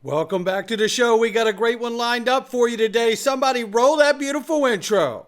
Welcome back to the show. We got a great one lined up for you today. Somebody roll that beautiful intro.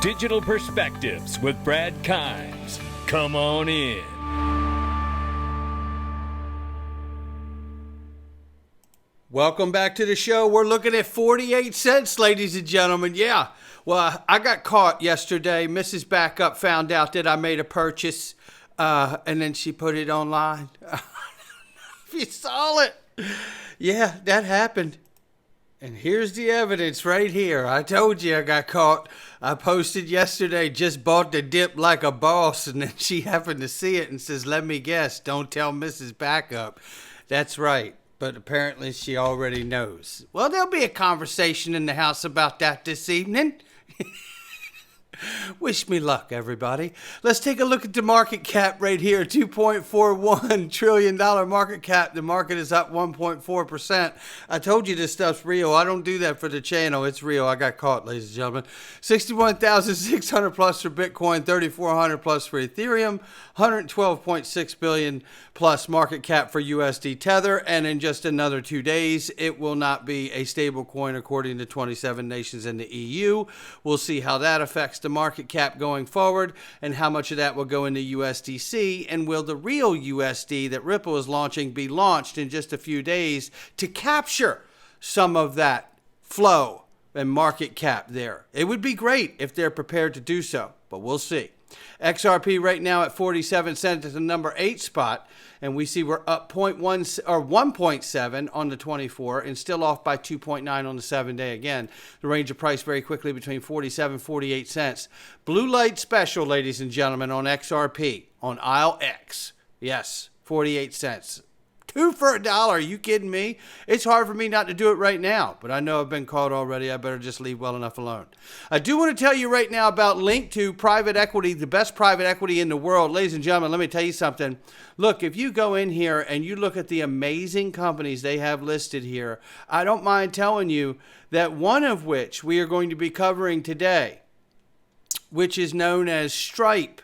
Digital Perspectives with Brad Kimes. Come on in. Welcome back to the show. We're looking at 48 cents, ladies and gentlemen. Yeah. Well, I got caught yesterday. Mrs. Backup found out that I made a purchase, and then she put it online. If you saw it. Yeah, that happened. And here's the evidence right here. I told you I got caught. I posted yesterday, just bought the dip like a boss, and then she happened to see it and says, let me guess, don't tell Mrs. Backup. That's right. But apparently she already knows. Well, there'll be a conversation in the house about that this evening. Wish me luck, everybody. Let's take a look at the market cap right here. $2.41 trillion market cap. The market is up 1.4%. I told you this stuff's real. I don't do that for the channel. It's real. I got caught, ladies and gentlemen. 61,600 plus for Bitcoin, 3,400 plus for Ethereum, 112.6 billion plus market cap for USD Tether. And in just another 2 days, it will not be a stable coin according to 27 nations in the EU. We'll see how that affects the market cap going forward and how much of that will go into USDC, and will the real USD that Ripple is launching be launched in just a few days to capture some of that flow and market cap there. It would be great if they're prepared to do so, but we'll see. XRP right now at 47 cents at the number 8 spot, and we see we're up 0.1 or 1.7 on the 24 and still off by 2.9 on the 7-day. Again, the range of price very quickly between 47 and 48 cents. Blue light special, ladies and gentlemen, on XRP on aisle X. Yes, 48 cents. 2 for $1. Are you kidding me? It's hard for me not to do it right now, but I know I've been caught already. I better just leave well enough alone. I do want to tell you right now about Link to private equity, the best private equity in the world. Ladies and gentlemen, let me tell you something. Look, if you go in here and you look at the amazing companies they have listed here, I don't mind telling you that one of which we are going to be covering today, which is known as Stripe.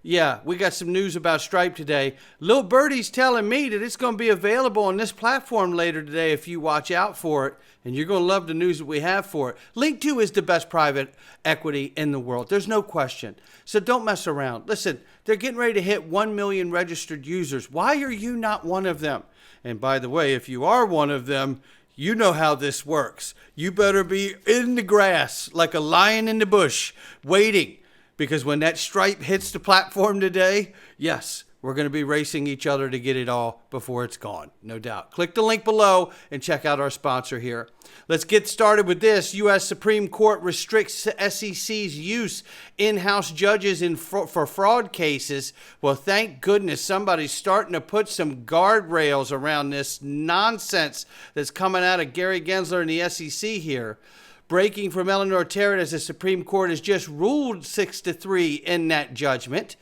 Yeah, we got some news about Stripe today. Lil Birdie's telling me that it's going to be available on this platform later today if you watch out for it, and you're going to love the news that we have for it. Link2 is the best private equity in the world. There's no question. So don't mess around. Listen, they're getting ready to hit 1 million registered users. Why are you not one of them? And by the way, if you are one of them, you know how this works. You better be in the grass like a lion in the bush waiting. Because when that Stripe hits the platform today, yes, we're going to be racing each other to get it all before it's gone, no doubt. Click the link below and check out our sponsor here. Let's get started with this. U.S. Supreme Court restricts SEC's use in-house judges for fraud cases. Well, thank goodness somebody's starting to put some guardrails around this nonsense that's coming out of Gary Gensler and the SEC here. Breaking from Eleanor Terrett, as the Supreme Court has just ruled 6-3 in that judgment.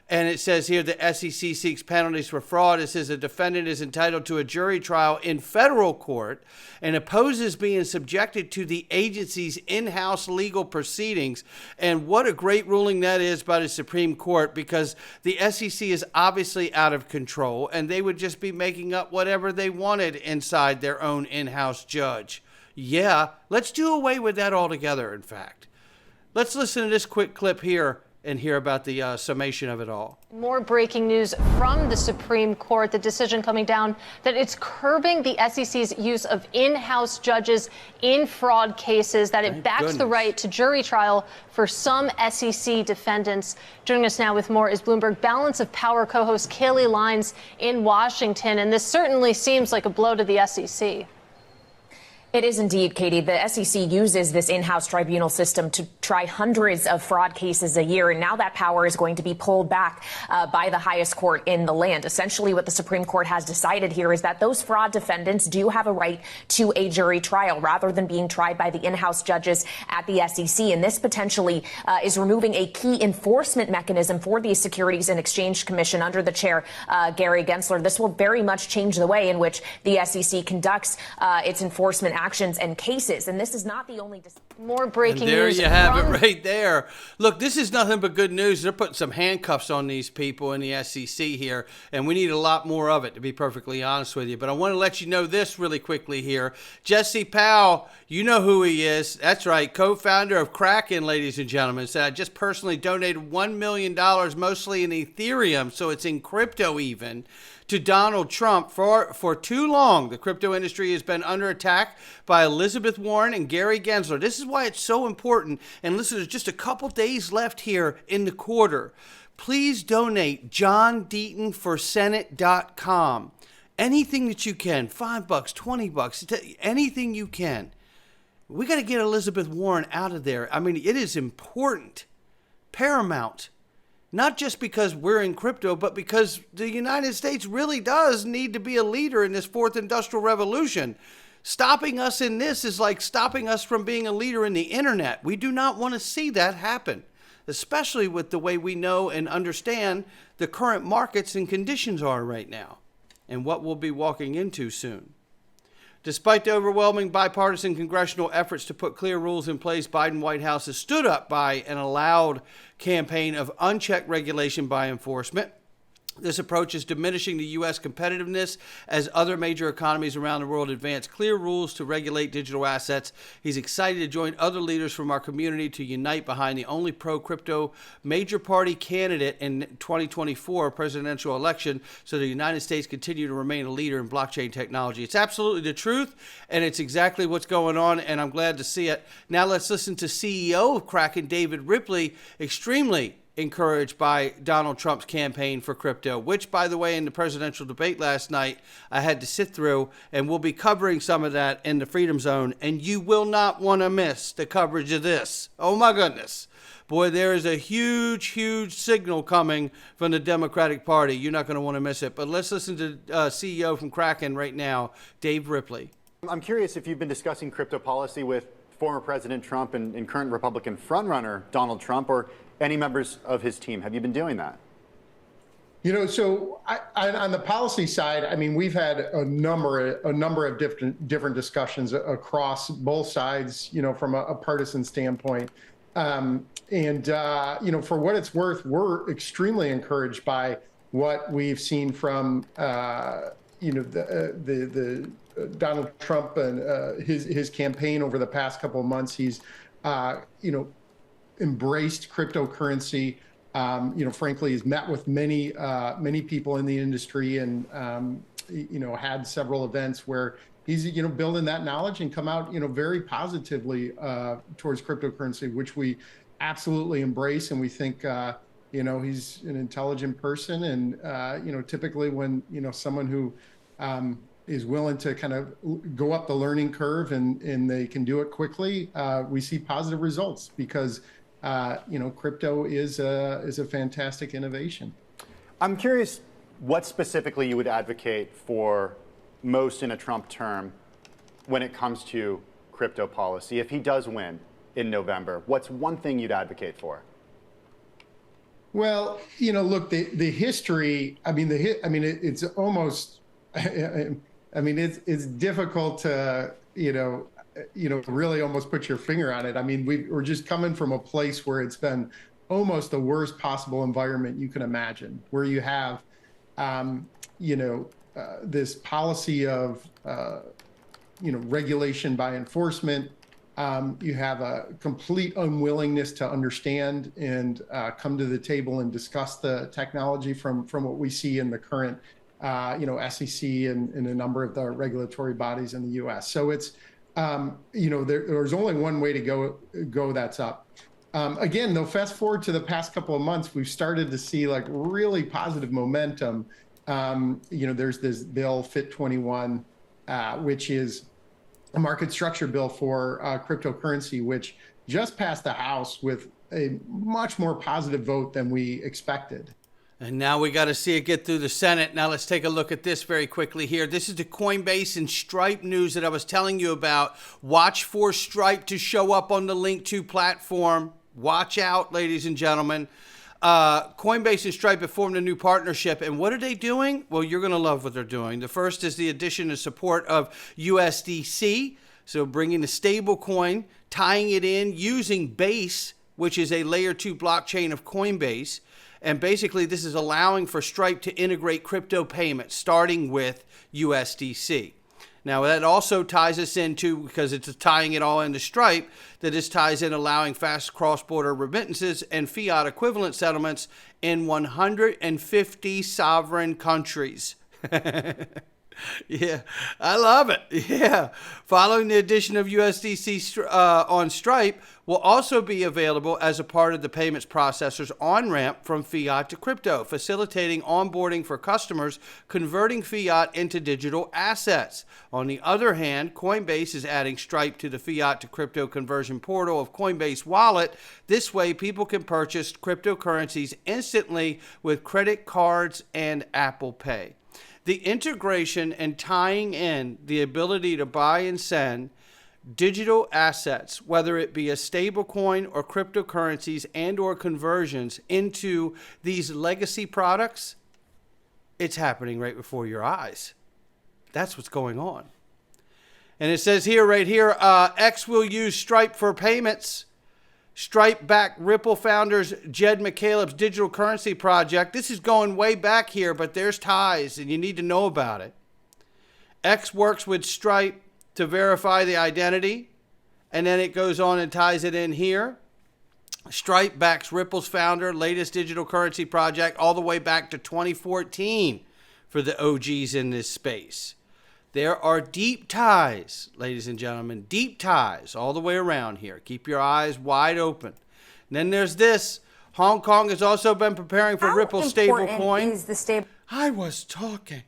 And it says here the SEC seeks penalties for fraud. It says a defendant is entitled to a jury trial in federal court and opposes being subjected to the agency's in-house legal proceedings. And what a great ruling that is by the Supreme Court, because the SEC is obviously out of control and they would just be making up whatever they wanted inside their own in-house judge. Yeah, let's do away with that altogether, in fact. Let's listen to this quick clip here and hear about the summation of it all. More breaking news from the Supreme Court, the decision coming down that it's curbing the SEC's use of in-house judges in fraud cases, that it backs the right to jury trial for some SEC defendants. Joining us now with more is Bloomberg Balance of Power co-host Kaylee Lines in Washington. And this certainly seems like a blow to the SEC. It is indeed, Katie. The SEC uses this in-house tribunal system to try hundreds of fraud cases a year, and now that power is going to be pulled back by the highest court in the land. Essentially, what the Supreme Court has decided here is that those fraud defendants do have a right to a jury trial rather than being tried by the in-house judges at the SEC. And this potentially is removing a key enforcement mechanism for the Securities and Exchange Commission under the chair, Gary Gensler. This will very much change the way in which the SEC conducts its enforcement actions and cases. And this is not the only. More breaking and there news. You have it right there. Look, this is nothing but good news. They're putting some handcuffs on these people in the SEC here, and we need a lot more of it, to be perfectly honest with you. But I want to let you know this really quickly here. Jesse Powell, you know who he is. That's right, co-founder of Kraken, ladies and gentlemen, said, I just personally donated $1 million, mostly in Ethereum, so it's in crypto even, to Donald Trump. For too long, the crypto industry has been under attack by Elizabeth Warren and Gary Gensler. This is why it's so important. And listen, there's just a couple days left here in the quarter. Please donate johndeatonforsenate.com. Anything that you can, $5, $20, anything you can. We got to get Elizabeth Warren out of there. I mean, it is important, paramount. Not just because we're in crypto, but because the United States really does need to be a leader in this fourth industrial revolution. Stopping us in this is like stopping us from being a leader in the internet. We do not want to see that happen, especially with the way we know and understand the current markets and conditions are right now and what we'll be walking into soon. Despite the overwhelming bipartisan congressional efforts to put clear rules in place, Biden White House has stood up by an allowed campaign of unchecked regulation by enforcement. This approach is diminishing the U.S. competitiveness as other major economies around the world advance clear rules to regulate digital assets. He's excited to join other leaders from our community to unite behind the only pro-crypto major party candidate in 2024 presidential election so the United States continue to remain a leader in blockchain technology. It's absolutely the truth, and it's exactly what's going on, and I'm glad to see it. Now let's listen to CEO of Kraken, David Ripley, extremely encouraged by Donald Trump's campaign for crypto, which, by the way, in the presidential debate last night, I had to sit through, and we'll be covering some of that in the Freedom Zone, and you will not want to miss the coverage of this. Oh, my goodness. Boy, there is a huge, huge signal coming from the Democratic Party. You're not going to want to miss it. But let's listen to CEO from Kraken right now, Dave Ripley. I'm curious if you've been discussing crypto policy with former President Trump and current Republican frontrunner Donald Trump, or any members of his team. Have you been doing that? You know, so on the policy side, I mean, we've had a number of different discussions across both sides, you know, from a partisan standpoint. You know, for what it's worth, we're extremely encouraged by what we've seen from, you know, the Donald Trump and his campaign over the past couple of months. He's, you know, embraced cryptocurrency. You know, frankly, he's met with many people in the industry, and you know, had several events where he's, you know, building that knowledge and come out, you know, very positively towards cryptocurrency, which we absolutely embrace. And we think, you know, he's an intelligent person, and you know, typically when, you know, someone who is willing to kind of go up the learning curve and they can do it quickly, we see positive results because you know, crypto is a fantastic innovation. I'm curious what specifically you would advocate for most in a Trump term when it comes to crypto policy. If he does win in November, what's one thing you'd advocate for? Well, you know, look, the history. I mean, it's almost. I mean, it's difficult to, you know, really almost put your finger on it. I mean, we're just coming from a place where it's been almost the worst possible environment you can imagine, where you have, you know, this policy of, you know, regulation by enforcement. You have a complete unwillingness to understand and come to the table and discuss the technology from what we see in the current, you know, SEC and a number of the regulatory bodies in the U.S. So it's, you know, there's only one way to go that's up. Again, though, fast forward to the past couple of months, we've started to see like really positive momentum. You know, there's this bill, FIT 21, which is a market structure bill for cryptocurrency, which just passed the House with a much more positive vote than we expected. And now we got to see it get through the Senate. Now let's take a look at this very quickly here. This is the Coinbase and Stripe news that I was telling you about. Watch for Stripe to show up on the Link2 platform. Watch out, ladies and gentlemen. Coinbase and Stripe have formed a new partnership. And what are they doing? Well, you're going to love what they're doing. The first is the addition and support of USDC. So bringing the stable coin, tying it in using Base, which is a layer 2 blockchain of Coinbase. And basically this is allowing for Stripe to integrate crypto payments, starting with USDC. Now that also ties us into, because it's tying it all into Stripe, that this ties in allowing fast cross-border remittances and fiat equivalent settlements in 150 sovereign countries. Yeah, I love it. Yeah. Following the addition of USDC on Stripe will also be available as a part of the payments processor's on-ramp from fiat to crypto, facilitating onboarding for customers converting fiat into digital assets. On the other hand, Coinbase is adding Stripe to the fiat to crypto conversion portal of Coinbase Wallet. This way, people can purchase cryptocurrencies instantly with credit cards and Apple Pay. The integration and tying in the ability to buy and send digital assets, whether it be a stable coin or cryptocurrencies and or conversions into these legacy products, it's happening right before your eyes. That's what's going on. And it says here, right here, X will use Stripe for payments. Stripe-backed Ripple founders Jed McCaleb's digital currency project. This is going way back here, but there's ties, and you need to know about it. X works with Stripe to verify the identity, and then it goes on and ties it in here. Stripe backs Ripple's founder, latest digital currency project, all the way back to 2014 for the OGs in this space. There are deep ties, ladies and gentlemen, deep ties all the way around here. Keep your eyes wide open. And then there's this. Hong Kong has also been preparing for Ripple's stablecoin. I was talking.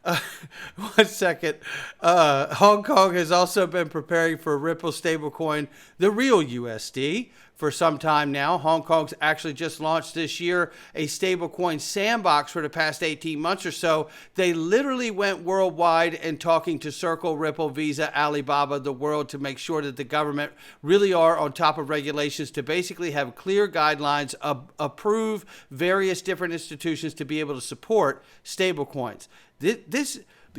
One second. Hong Kong has also been preparing for Ripple's stablecoin, the real USD, for some time now. Hong Kong's actually just launched this year a stablecoin sandbox for the past 18 months or so. They literally went worldwide and talking to Circle, Ripple, Visa, Alibaba, the world, to make sure that the government really are on top of regulations to basically have clear guidelines, approve various different institutions to be able to support stablecoins.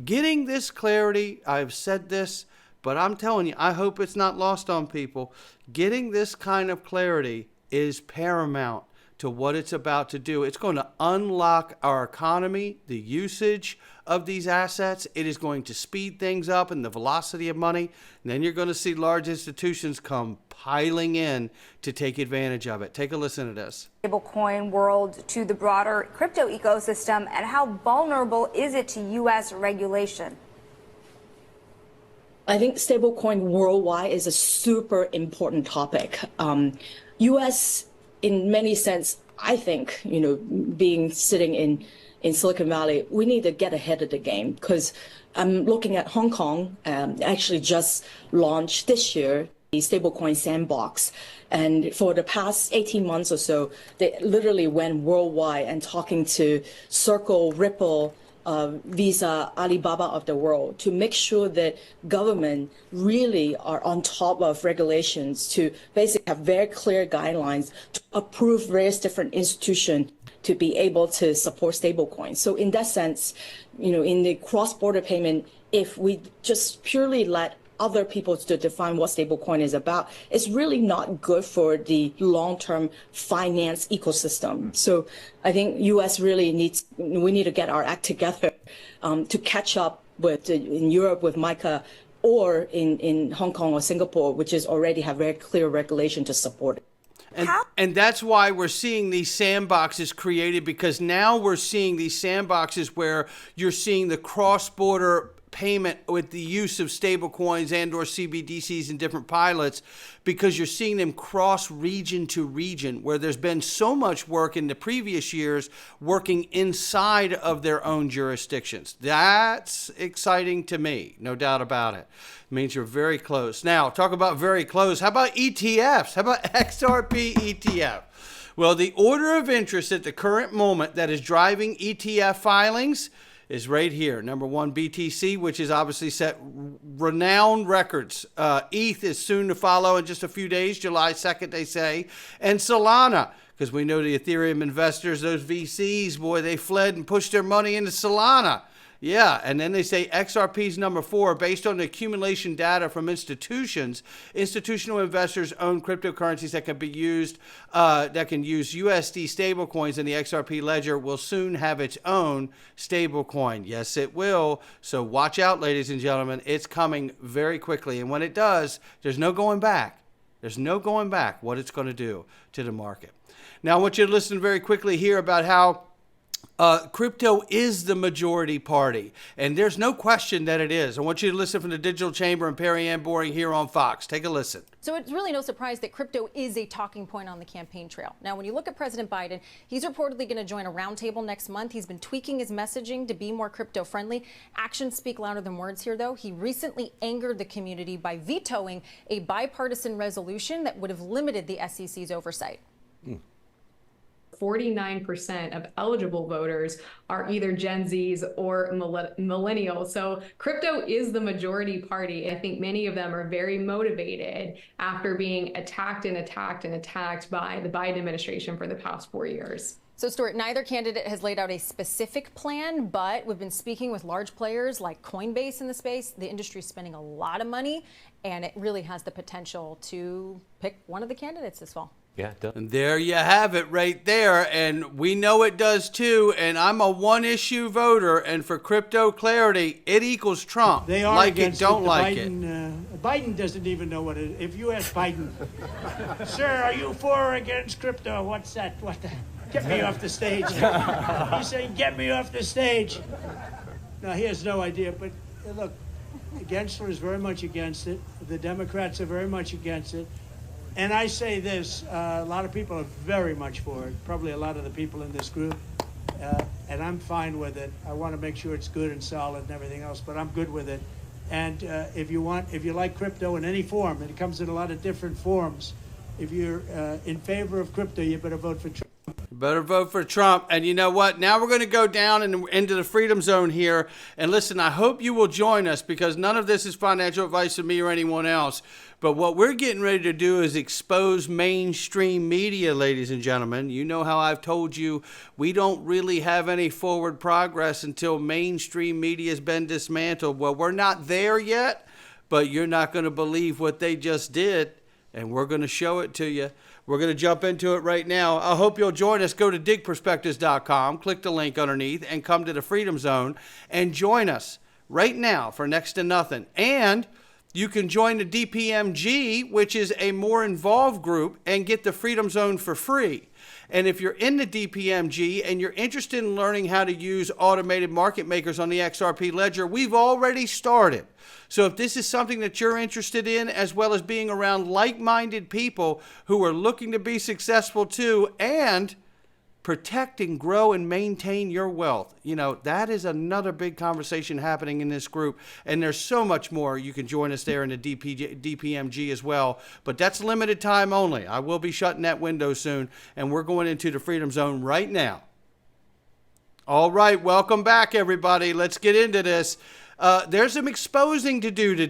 Getting this clarity, I've said this, but I'm telling you, I hope it's not lost on people. Getting this kind of clarity is paramount to what it's about to do. It's going to unlock our economy, the usage of these assets. It is going to speed things up and the velocity of money. And then you're going to see large institutions come piling in to take advantage of it. Take a listen to this. Stablecoin world to the broader crypto ecosystem, and how vulnerable is it to U.S. regulation? I think stablecoin worldwide is a super important topic. U.S. in many sense, I think, being sitting in Silicon Valley, we need to get ahead of the game, because I'm looking at Hong Kong, actually just launched this year the stablecoin sandbox. And for the past 18 months or so, they literally went worldwide and talking to Circle, Ripple, Visa, Alibaba of the world to make sure that government really are on top of regulations to basically have very clear guidelines to approve various different institutions to be able to support stablecoins. So in that sense, in the cross-border payment, if we just purely let other people to define what stablecoin is about, it's really not good for the long-term finance ecosystem. So I think U.S. really we need to get our act together to catch up with in Europe with MiCA, or in Hong Kong or Singapore, which is already have very clear regulation to support it. And that's why we're seeing these sandboxes created, because now we're seeing these sandboxes where you're seeing the cross-border payment with the use of stable coins and or CBDCs and different pilots, because you're seeing them cross region to region, where there's been so much work in the previous years working inside of their own jurisdictions. That's exciting to me, no doubt about it. It means you're very close. Now, talk about very close. How about ETFs? How about XRP ETF? Well, the order of interest at the current moment that is driving ETF filings is right here. Number one, BTC, which is obviously set renowned records. ETH is soon to follow in just a few days, July 2nd, they say. And Solana, because we know the Ethereum investors, those VCs, boy, they fled and pushed their money into Solana. Yeah, and then they say XRP's number 4, based on the accumulation data from institutions. Institutional investors own cryptocurrencies that can be used, that can use USD stablecoins, and the XRP ledger will soon have its own stablecoin. Yes, it will. So watch out, ladies and gentlemen. It's coming very quickly, and when it does, there's no going back. There's no going back what it's going to do to the market. Now, I want you to listen very quickly here about how crypto is the majority party, and there's no question that it is. I want you to listen from the Digital Chamber and Perry Ann Boring here on Fox. Take a listen. So it's really no surprise that crypto is a talking point on the campaign trail. Now, when you look at President Biden, he's reportedly going to join a roundtable next month. He's been tweaking his messaging to be more crypto friendly. Actions speak louder than words here, though. He recently angered the community by vetoing a bipartisan resolution that would have limited the SEC's oversight. 49% of eligible voters are either Gen Zs or millennials. So crypto is the majority party. I think many of them are very motivated after being attacked and attacked and attacked by the Biden administration for the past 4 years. So, Stuart, neither candidate has laid out a specific plan, but we've been speaking with large players like Coinbase in the space. The industry is spending a lot of money, and it really has the potential to pick one of the candidates this fall. Yeah, it does. And there you have it right there. And we know it does too. And I'm a one-issue voter. And for crypto clarity, it equals Trump. They are like against it, don't like Biden, it. Biden doesn't even know what it is. If you ask Biden, sir, are you for or against crypto? What's that? What the? Get me off the stage. He's saying, get me off the stage. No, he has no idea. But look, Gensler is very much against it. The Democrats are very much against it. And I say this, a lot of people are very much for it, probably a lot of the people in this group, and I'm fine with it. I want to make sure it's good and solid and everything else, but I'm good with it. And if you like crypto in any form, and it comes in a lot of different forms, if you're in favor of crypto, you better vote for Trump. Better vote for Trump. And you know what? Now we're going to go down into the freedom zone here. And listen, I hope you will join us, because none of this is financial advice from me or anyone else. But what we're getting ready to do is expose mainstream media, ladies and gentlemen. You know how I've told you we don't really have any forward progress until mainstream media has been dismantled. Well, we're not there yet, but you're not going to believe what they just did. And we're going to show it to you. We're going to jump into it right now. I hope you'll join us. Go to digperspectives.com, click the link underneath, and come to the Freedom Zone and join us right now for next to nothing. And you can join the DPMG, which is a more involved group, and get the Freedom Zone for free. And if you're in the DPMG and you're interested in learning how to use automated market makers on the XRP ledger, we've already started. So if this is something that you're interested in, as well as being around like-minded people who are looking to be successful too, and protect and grow and maintain your wealth, you know, that is another big conversation happening in this group. And there's so much more. You can join us there in the DPMG as well. But that's limited time only. I will be shutting that window soon, and we're going into the Freedom Zone right now. All right, welcome back, everybody. Let's get into this. There's some exposing to do today.